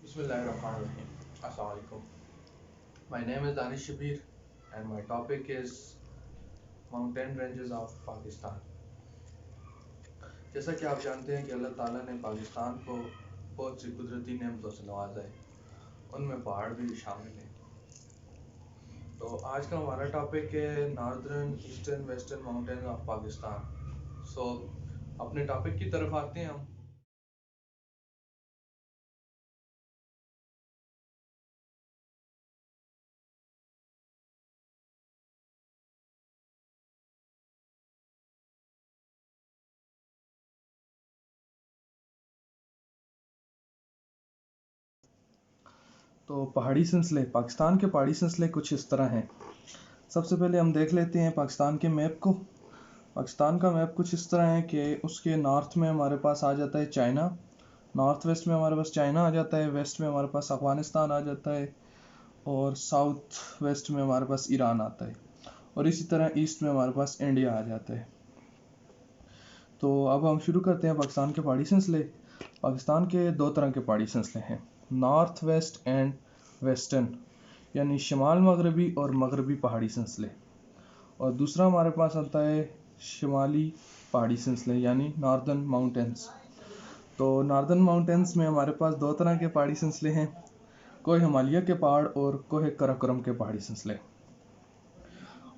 Bismillahirrahmanirrahim. Assalamu alaikum. My name is Danish Shabir and my topic is mountain ranges of Pakistan. जैसा कि आप जानते हैं कि अल्लाह ताला ने पाकिस्तान को बहुत सी कुदरती नेमतों से नवाजा है, उनमें पहाड़ भी शामिल हैं। तो आज का हमारा टॉपिक है northern eastern western mountain of Pakistan. So अपने टॉपिक की तरफ आते हैं हम। तो पहाड़ी सिलसिले, पाकिस्तान के पहाड़ी सिलसिले कुछ इस तरह हैं। सबसे पहले हम देख लेते हैं पाकिस्तान के मैप को। पाकिस्तान का मैप कुछ इस तरह है कि उसके नॉर्थ में हमारे पास आ जाता है चाइना, नॉर्थ वेस्ट में हमारे पास चाइना आ जाता है, वेस्ट में हमारे पास अफगानिस्तान आ जाता है और साउथ वेस्ट में हमारे पास ईरान आता है और इसी तरह ईस्ट में हमारे पास इंडिया आ जाता है। तो अब हम शुरू करते हैं पाकिस्तान के पहाड़ी सिलसिले। पाकिस्तान के दो तरह के पहाड़ी सिलसिले हैं, नॉर्थ वेस्ट एंड वेस्टर्न, यानी शमाल मगरबी और मगरबी पहाड़ी सिलसिले। और दूसरा हमारे पास आता है शिमाली पहाड़ी सिलसिले यानी नॉर्दर्न माउंटेन्स। तो नॉर्दर्न माउंटेन्स में हमारे पास दो तरह के पहाड़ी सिलसिले हैं, कोह हिमालय के पहाड़ और कोह कराकोरम के पहाड़ी सिलसिले।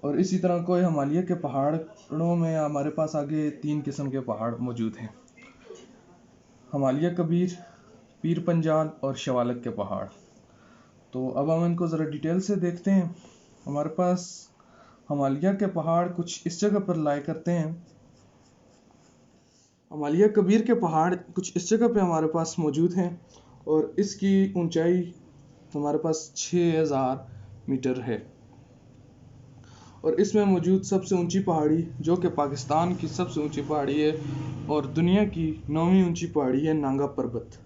और इसी तरह कोह हिमालय के पहाड़ों में हमारे पास आगे तीन किस्म के पहाड़ मौजूद हैं, हिमालय कबीर, पीर पंजाल और शवालक के पहाड़। तो अब हम इनको ज़रा डिटेल से देखते हैं। हमारे पास हिमालय के पहाड़ कुछ इस जगह पर लाया करते हैं। हिमालय कबीर के पहाड़ कुछ इस जगह पे हमारे पास मौजूद हैं और इसकी ऊंचाई हमारे पास 6000 मीटर है। और इसमें मौजूद सबसे ऊंची पहाड़ी, जो कि पाकिस्तान की सबसे ऊंची पहाड़ी है और दुनिया की 9वीं ऊंची पहाड़ी है, नांगा पर्वत।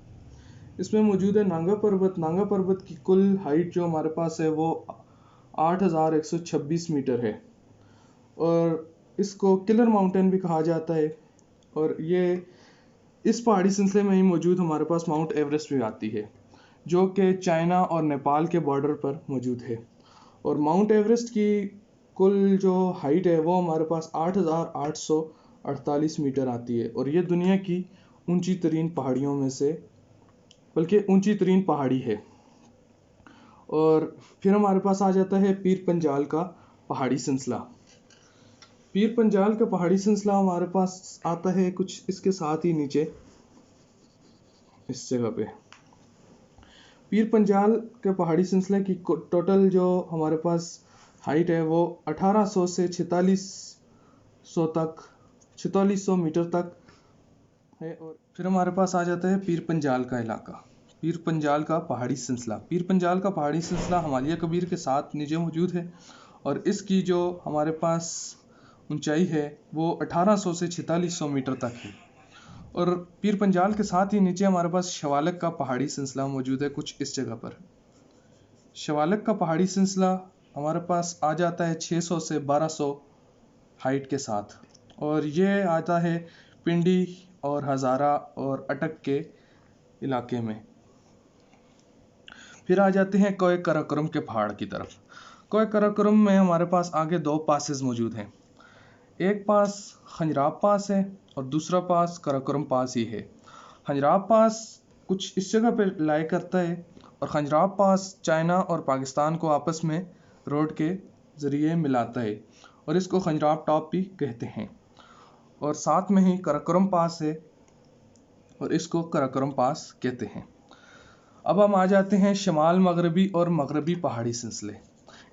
इसमें मौजूद है नांगा पर्वत। नांगा पर्वत की कुल हाइट जो हमारे पास है वो 8126 मीटर है और इसको किलर माउंटेन भी कहा जाता है। और ये इस पहाड़ी सिलसिले में ही मौजूद हमारे पास माउंट एवरेस्ट भी आती है, जो कि चाइना और नेपाल के बॉर्डर पर मौजूद है। और माउंट एवरेस्ट की कुल जो हाइट है वो हमारे पास 8848 मीटर आती है और ये दुनिया की ऊंची तरीन पहाड़ियों में से, बल्कि ऊंची तरीन पहाड़ी है। और फिर हमारे पास आ जाता है पीर पंजाल का पहाड़ी सिलसिला। पीर पंजाल का पहाड़ी सिलसिला हमारे पास आता है कुछ इसके साथ ही नीचे इस जगह पे। पीर पंजाल के पहाड़ी सिलसिले की टोटल जो हमारे पास हाइट है वो 1800 से 4600 मीटर तक है। और फिर हमारे पास आ जाता है पीर पंजाल का इलाका, पीर पंजाल का पहाड़ी सिलसिला। पीर पंजाल का पहाड़ी सिलसिला हिमालय कबीर के साथ नीचे मौजूद है और इसकी जो हमारे पास ऊंचाई है वो 1800 से 4600 मीटर तक है। और पीर पंजाल के साथ ही नीचे हमारे पास शवालक का पहाड़ी सिलसिला मौजूद है कुछ इस जगह पर। शवालक का पहाड़ी सिलसिला हमारे पास आ जाता है 600 से 1200 हाइट के साथ और ये आता है पिंडी और हज़ारा और अटक के इलाके में। फिर आ जाते हैं कोह कराकोरम के पहाड़ की तरफ। कोह कराकोरम में हमारे पास आगे दो पासेस मौजूद हैं, एक पास खंजराब पास है और दूसरा पास कराकोरम पास ही है। खंजराब पास कुछ इस जगह पर लाया करता है और खंजराब पास चाइना और पाकिस्तान को आपस में रोड के ज़रिए मिलाता है और इसको खंजराब टॉप भी कहते हैं। और साथ में ही कराकोरम पास है और इसको कराकोरम पास कहते हैं। अब हम आ जाते हैं शमाल मगरबी और मगरबी पहाड़ी सिलसिले।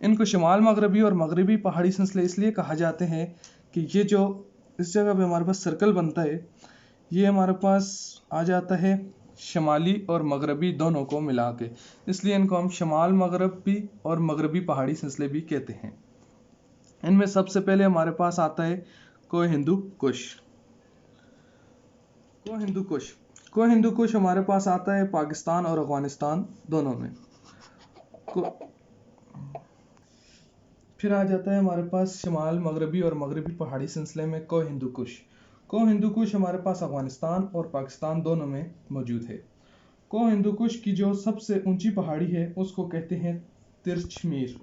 इनको शमाल मगरबी और मगरबी पहाड़ी सिलसिले इसलिए कहा जाते हैं कि ये जो इस जगह पे हमारे पास सर्कल बनता है, ये हमारे पास आ जाता है शमाली और मगरबी दोनों को मिला के, इसलिए इनको हम शमाल मगरबी और मगरबी पहाड़ी सिलसिले भी कहते हैं। इनमें सबसे पहले हमारे पास आता है कोह हिंदू कुश। कोह हिंदू कुश हमारे पास आता है पाकिस्तान और अफगानिस्तान दोनों में। फिर आ जाता है हमारे पास शमाल मगरबी और मगरबी पहाड़ी सिलसिले में कोह हिंदू कुश। कोह हिंदू कुश हमारे पास अफगानिस्तान और पाकिस्तान दोनों में मौजूद है। को हिंदुकुश की जो सबसे ऊंची पहाड़ी है उसको कहते हैं तिरछमीर।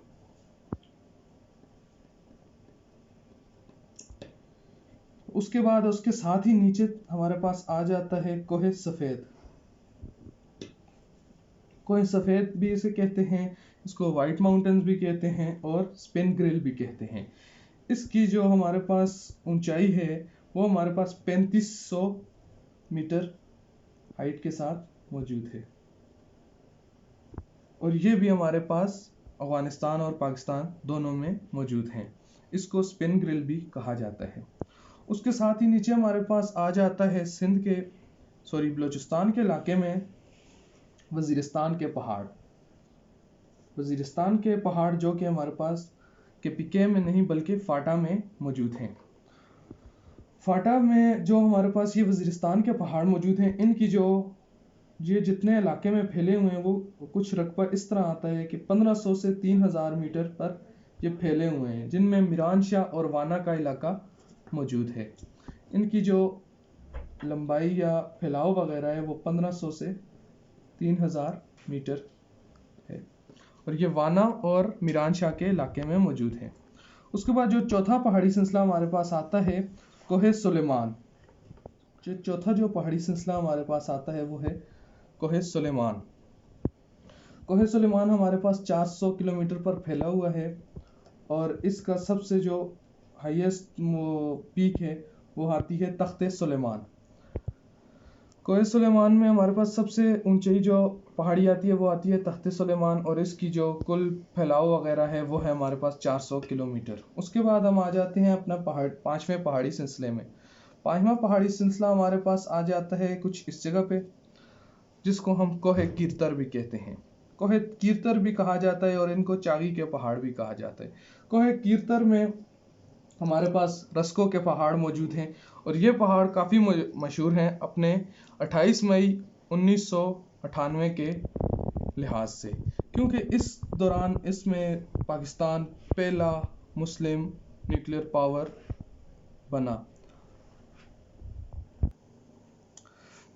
उसके बाद उसके साथ ही नीचे हमारे पास आ जाता है कोहे सफेद। कोहे सफेद भी इसे कहते हैं, इसको व्हाइट माउंटेन्स भी कहते हैं और स्पिन ग्रिल भी कहते हैं। इसकी जो हमारे पास ऊंचाई है वो हमारे पास 3500 मीटर हाइट के साथ मौजूद है, और ये भी हमारे पास अफगानिस्तान और पाकिस्तान दोनों में मौजूद हैं। इसको स्पिन ग्रिल भी कहा जाता है। उसके साथ ही नीचे हमारे पास आ जाता है बलूचिस्तान के इलाके में वजीरिस्तान के पहाड़। वजीरिस्तान के पहाड़ जो कि हमारे पास केपीके में नहीं बल्कि फाटा में मौजूद हैं। फाटा में जो हमारे पास ये वजीरिस्तान के पहाड़ मौजूद हैं, इनकी जो ये जितने इलाके में फैले हुए हैं वो कुछ रकबा इस तरह आता है कि 1500 से 3000 मीटर पर ये फैले हुए हैं, जिनमें मीरान शाह और वाना का इलाका मौजूद है। इनकी जो लंबाई या फैलाव वगैरह है वो 1500 से 3000 मीटर है, और ये वाना और मीरान शाह के इलाके में मौजूद है। उसके बाद जो चौथा पहाड़ी सिलसिला हमारे पास आता है कोहे सुलेमान। जो चौथा जो पहाड़ी सिलसिला हमारे पास आता है वो है कोहे सुलेमान। कोहे सुलेमान हमारे पास 400 किलोमीटर पर फैला हुआ है, और इसका सबसे जो हाईएस्ट पीक है वो आती है तख्ते सुलेमान। कोहे सुलेमान में हमारे पास सबसे ऊंचाई जो पहाड़ी आती है वो आती है तख्ते सुलेमान, और इसकी जो कुल फैलाव वगैरह है वो है हमारे पास 400 किलोमीटर। उसके बाद हम आ जाते हैं अपना पांचवें पहाड़ी सिलसिले में। पांचवा पहाड़ी सिलसिला हमारे पास आ जाता है कुछ इस जगह पे, जिसको हम कोहे कीरतर भी कहते हैं। कोहे कीरतर भी कहा जाता है और इनको चागी के पहाड़ भी कहा जाता है। कोहे कीरतर में हमारे पास रस्को के पहाड़ मौजूद हैं, और ये पहाड़ काफ़ी मशहूर हैं अपने 28 मई 1998 के लिहाज से, क्योंकि इस दौरान इसमें पाकिस्तान पहला मुस्लिम न्यूक्लियर पावर बना।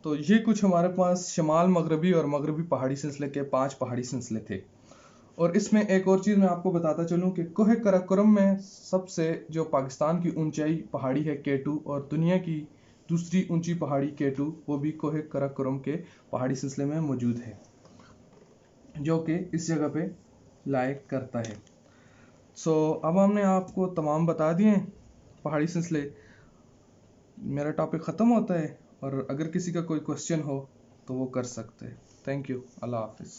तो ये कुछ हमारे पास शमाल मगरबी और मगरबी पहाड़ी सिलसिले के 5 पहाड़ी सिलसिले थे। और इसमें एक और चीज़ मैं आपको बताता चलूँ कि कोहे कराकोरम में सबसे जो पाकिस्तान की ऊंचाई पहाड़ी है K2, और दुनिया की दूसरी ऊंची पहाड़ी K2 वो भी कोहे कराकोरम के पहाड़ी सिलसिले में मौजूद है, जो कि इस जगह पे लायक करता है। अब हमने आपको तमाम बता दिए पहाड़ी सिलसिले। मेरा टॉपिक ख़त्म होता है, और अगर किसी का कोई क्वेश्चन हो तो वो कर सकते हैं। Thank you. अल्लाह हाफिज़।